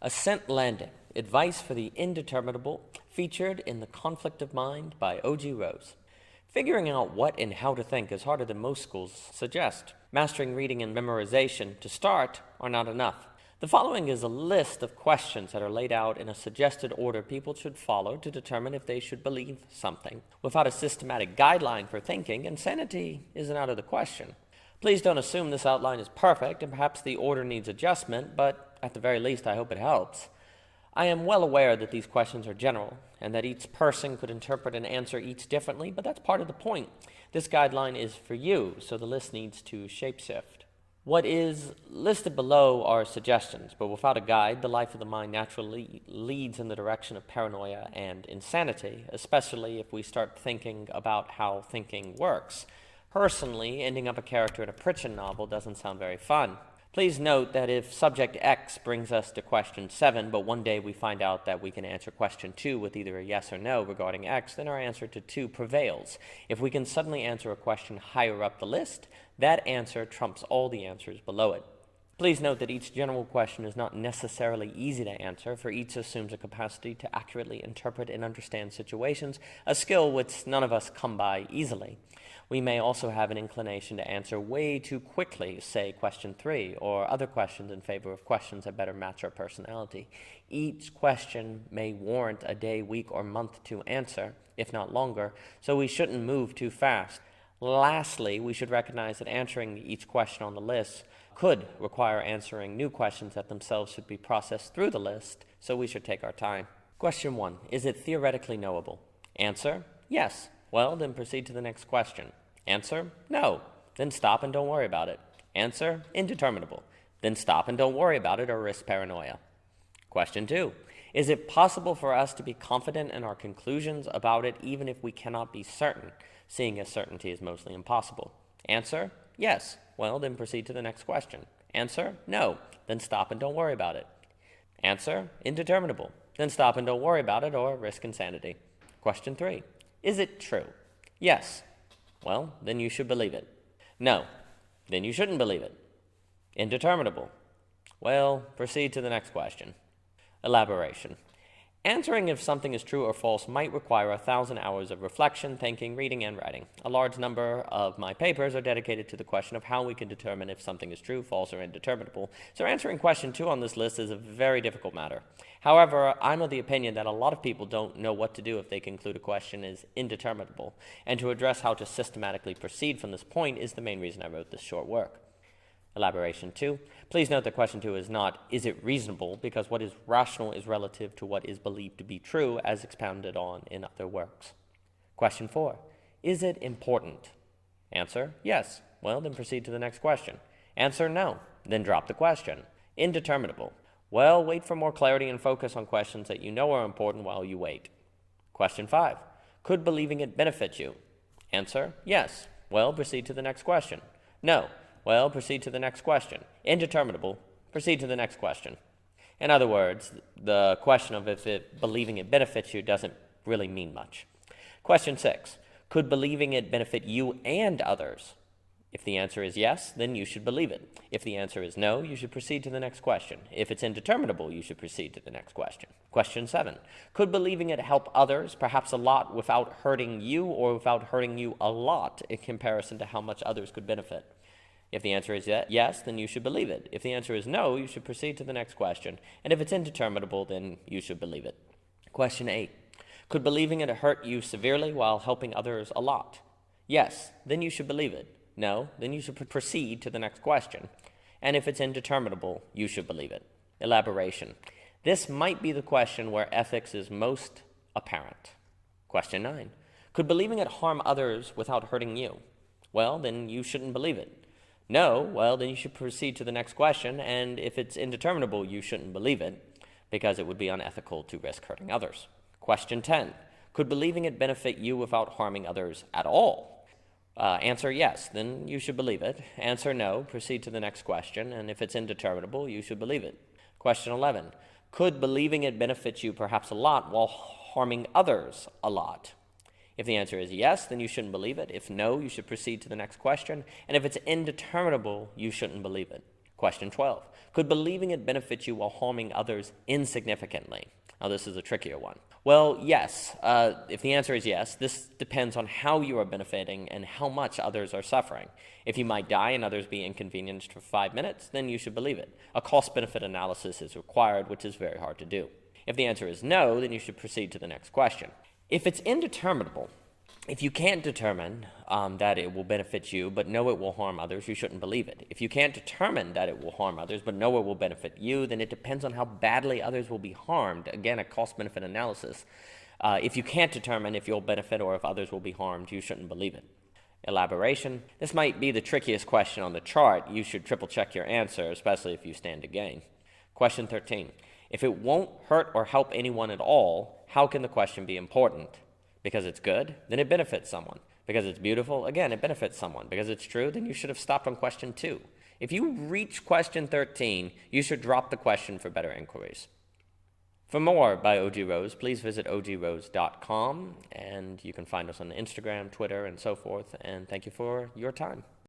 Ascent Landing, Advice for the Indeterminable, featured in The Conflict of Mind by O.G. Rose. Figuring out what and how to think is harder than most schools suggest. Mastering reading and memorization to start are not enough. The following is a list of questions that are laid out in a suggested order people should follow to determine if they should believe something. Without a systematic guideline for thinking, insanity isn't out of the question. Please don't assume this outline is perfect, and perhaps the order needs adjustment, but at the very least I hope it helps. I am well aware that these questions are general, and that each person could interpret and answer each differently, but that's part of the point. This guideline is for you, so the list needs to shapeshift. What is listed below are suggestions, but without a guide, the life of the mind naturally leads in the direction of paranoia and insanity, especially if we start thinking about how thinking works. Personally, ending up a character in a Pynchon novel doesn't sound very fun. Please note that if subject X brings us to question 7, but one day we find out that we can answer question 2 with either a yes or no regarding X, then our answer to 2 prevails. If we can suddenly answer a question higher up the list, that answer trumps all the answers below it. Please note that each general question is not necessarily easy to answer, for each assumes a capacity to accurately interpret and understand situations, a skill which none of us come by easily. We may also have an inclination to answer way too quickly, say question 3, or other questions in favor of questions that better match our personality. Each question may warrant a day, week, or month to answer, if not longer, so we shouldn't move too fast. Lastly, we should recognize that answering each question on the list could require answering new questions that themselves should be processed through the list, so we should take our time. Question 1. Is it theoretically knowable? Answer: yes. Well, then proceed to the next question. Answer: no. Then stop and don't worry about it. Answer: indeterminable. Then stop and don't worry about it or risk paranoia. Question 2. Is it possible for us to be confident in our conclusions about it even if we cannot be certain, seeing as certainty is mostly impossible? Answer: yes. Well, then proceed to the next question. Answer: no. Then stop and don't worry about it. Answer: indeterminable. Then stop and don't worry about it or risk insanity. Question 3. Is it true? Yes. Well, then you should believe it. No. Then you shouldn't believe it. Indeterminable. Well, proceed to the next question. Elaboration. Answering if something is true or false might require 1,000 hours of reflection, thinking, reading, and writing. A large number of my papers are dedicated to the question of how we can determine if something is true, false, or indeterminable, so answering question 2 on this list is a very difficult matter. However, I'm of the opinion that a lot of people don't know what to do if they conclude a question is indeterminable, and to address how to systematically proceed from this point is the main reason I wrote this short work. Elaboration 2. Please note that question 2 is not, is it reasonable, because what is rational is relative to what is believed to be true, as expounded on in other works. Question 4. Is it important? Answer: yes. Well, then proceed to the next question. Answer: no. Then drop the question. Indeterminable. Well, wait for more clarity and focus on questions that you know are important while you wait. Question 5. Could believing it benefit you? Answer: yes. Well, proceed to the next question. No. Well, proceed to the next question. Indeterminable. Proceed to the next question. In other words, the question of if believing it benefits you doesn't really mean much. Question 6. Could believing it benefit you and others? If the answer is yes, then you should believe it. If the answer is no, you should proceed to the next question. If it's indeterminable, you should proceed to the next question. Question 7. Could believing it help others, perhaps a lot, without hurting you, or without hurting you a lot in comparison to how much others could benefit? If the answer is yes, then you should believe it. If the answer is no, you should proceed to the next question. And if it's indeterminable, then you should believe it. Question 8. Could believing it hurt you severely while helping others a lot? Yes, then you should believe it. No, then you should proceed to the next question. And if it's indeterminable, you should believe it. Elaboration. This might be the question where ethics is most apparent. Question 9. Could believing it harm others without hurting you? Well, then you shouldn't believe it. No, well, then you should proceed to the next question, and if it's indeterminable, you shouldn't believe it, because it would be unethical to risk hurting others. Question 10. Could believing it benefit you without harming others at all? Answer yes, then you should believe it. Answer no, proceed to the next question, and if it's indeterminable, you should believe it. Question 11. Could believing it benefit you perhaps a lot while harming others a lot? If the answer is yes, then you shouldn't believe it. If no, you should proceed to the next question. And if it's indeterminable, you shouldn't believe it. Question 12. Could believing it benefit you while harming others insignificantly? Now, this is a trickier one. Well, yes. If the answer is yes, this depends on how you are benefiting and how much others are suffering. If you might die and others be inconvenienced for 5 minutes, then you should believe it. A cost-benefit analysis is required, which is very hard to do. If the answer is no, then you should proceed to the next question. If it's indeterminable, if you can't determine that it will benefit you, but know it will harm others, you shouldn't believe it. If you can't determine that it will harm others, but know it will benefit you, then it depends on how badly others will be harmed. Again, a cost-benefit analysis. If you can't determine if you'll benefit or if others will be harmed, you shouldn't believe it. Elaboration. This might be the trickiest question on the chart. You should triple-check your answer, especially if you stand to gain. Question 13. If it won't hurt or help anyone at all, how can the question be important? Because it's good, then it benefits someone. Because it's beautiful, again, it benefits someone. Because it's true, then you should have stopped on question 2. If you reach question 13, you should drop the question for better inquiries. For more by O.G. Rose, please visit ogrose.com, and you can find us on Instagram, Twitter, and so forth. And thank you for your time.